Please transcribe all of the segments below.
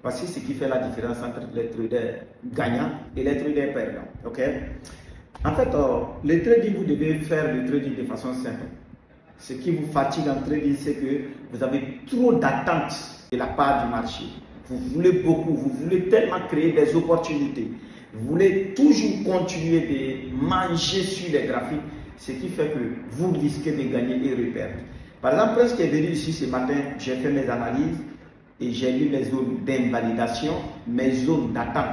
Voici ce qui fait la différence entre les traders gagnants et les traders perdants. Ok? En fait, le trading, vous devez faire le trading de façon simple. Ce qui vous fatigue en trading, c'est que vous avez trop d'attentes de la part du marché. Vous voulez beaucoup, vous voulez tellement créer des opportunités. Vous voulez toujours continuer de manger sur les graphiques, ce qui fait que vous risquez de gagner et de perdre. Par exemple, lorsque je suis venu ici ce matin, j'ai fait mes analyses et j'ai lu mes zones d'invalidation, mes zones d'attente.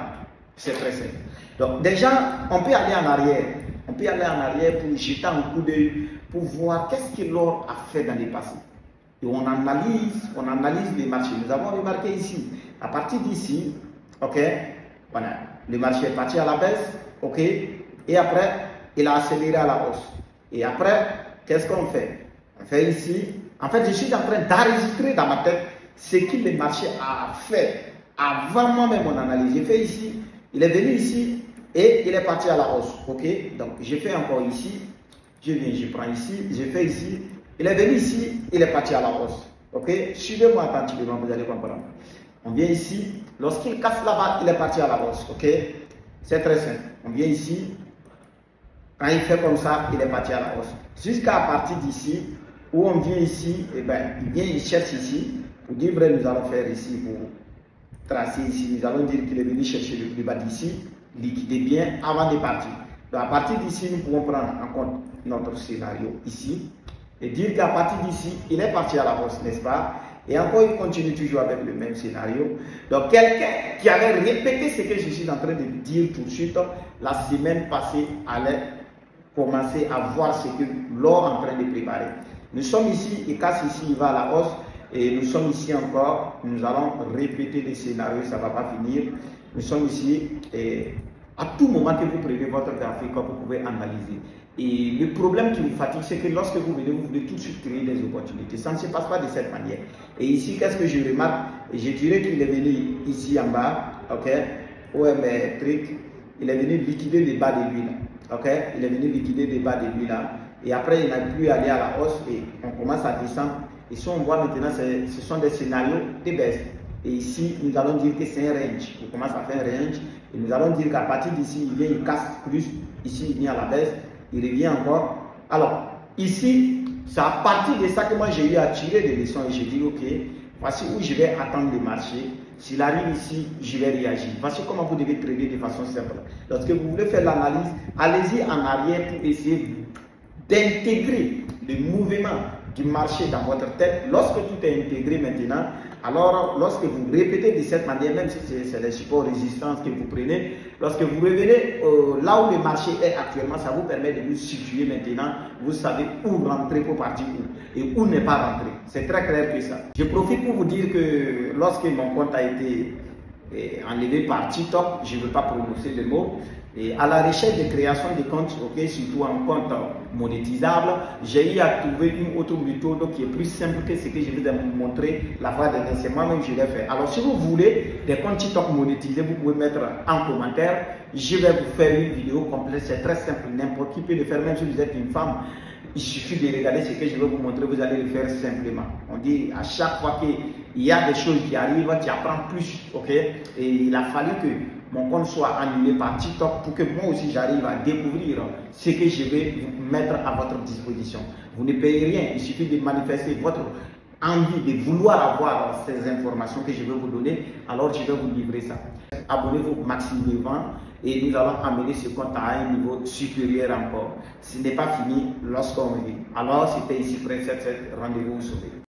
C'est très simple. Donc déjà, on peut aller en arrière. On peut aller en arrière pour jeter un coup d'œil, pour voir qu'est-ce que l'or a fait dans le passé. Et on analyse les marchés. Nous avons remarqué ici, à partir d'ici, ok, voilà, le marché est parti à la baisse, ok, et après, il a accéléré à la hausse. Et après, qu'est-ce qu'on fait? On fait ici, en fait, je suis en train d'enregistrer dans ma tête ce que le marché a fait avant moi-même mon analyse. J'ai fait ici, il est venu ici et il est parti à la hausse, ok, donc j'ai fait encore ici, je viens, je prends ici, j'ai fait ici, il est venu ici, il est parti à la hausse, ok, suivez-moi attentivement, vous allez comprendre. On vient ici, lorsqu'il casse là-bas, il est parti à la hausse, ok, c'est très simple. On vient ici, quand il fait comme ça, il est parti à la hausse. Jusqu'à partir d'ici, où on vient ici, et ben, il vient, il cherche ici, pour dire vrai, nous allons faire ici, pour tracer ici, nous allons dire qu'il est venu chercher le plus bas d'ici, liquider bien avant de partir. Donc à partir d'ici, nous pouvons prendre en compte notre scénario ici, et dire qu'à partir d'ici, il est parti à la hausse, n'est-ce pas? Et encore, il continue toujours avec le même scénario. Donc, quelqu'un qui avait répété ce que je suis en train de dire tout de suite, la semaine passée, allait commencer à voir ce que l'or est en train de préparer. Nous sommes ici, il casse ici, il va à la hausse. Et nous sommes ici encore, nous allons répéter les scénarios, ça ne va pas finir. Nous sommes ici, et à tout moment que vous prenez votre graphique, vous pouvez analyser. Et le problème qui vous fatigue, c'est que lorsque vous venez, vous voulez tout de suite créer des opportunités. Ça ne se passe pas de cette manière. Et ici, qu'est-ce que je remarque? Je dirais qu'il est venu ici en bas, ok? OM Trick, il est venu liquider les bas de lui là, ok? Il est venu liquider les bas de lui là. Et après, il n'a plus aller à la hausse et on commence à descendre. Et si on voit maintenant, ce sont des scénarios de baisse. Et ici, nous allons dire que c'est un range. Il commence à faire un range. Et nous allons dire qu'à partir d'ici, il vient, il casse plus. Ici, il vient à la baisse. Il revient encore. Alors, ici, c'est à partir de ça que moi, j'ai eu à tirer des leçons. Et j'ai dit, ok, voici où je vais attendre le marché. S'il arrive ici, je vais réagir. Voici comment vous devez trader de façon simple. Lorsque vous voulez faire l'analyse, allez-y en arrière pour essayer d'intégrer le mouvement du marché dans votre tête. Lorsque tout est intégré maintenant, alors lorsque vous répétez de cette manière, même si c'est les supports résistance que vous prenez, lorsque vous revenez là où le marché est actuellement, ça vous permet de vous situer maintenant. Vous savez où rentrer pour partir où et où ne pas rentrer. C'est très clair que ça. Je profite pour vous dire que lorsque mon compte a été enlevé par TikTok, je ne veux pas prononcer le mot. Et à la recherche de création de comptes, ok, surtout un compte monétisable, j'ai eu à trouver une autre méthode qui est plus simple que ce que je vais vous montrer la fois dernière. C'est moi-même que je l'ai fait. Alors, si vous voulez des comptes TikTok monétisés, vous pouvez mettre en commentaire. Je vais vous faire une vidéo complète. C'est très simple. N'importe qui peut le faire, même si vous êtes une femme. Il suffit de regarder ce que je vais vous montrer, vous allez le faire simplement. On dit à chaque fois qu'il y a des choses qui arrivent, tu apprends plus, ok? Et il a fallu que mon compte soit annulé par TikTok pour que moi aussi j'arrive à découvrir ce que je vais vous mettre à votre disposition. Vous ne payez rien, il suffit de manifester votre envie de vouloir avoir ces informations que je vais vous donner, alors je vais vous livrer ça. Abonnez-vous maximalement et nous allons amener ce compte à un niveau supérieur encore. Ce n'est pas fini lorsqu'on vit. Alors c'était ici Prince 77, rendez-vous au sommet.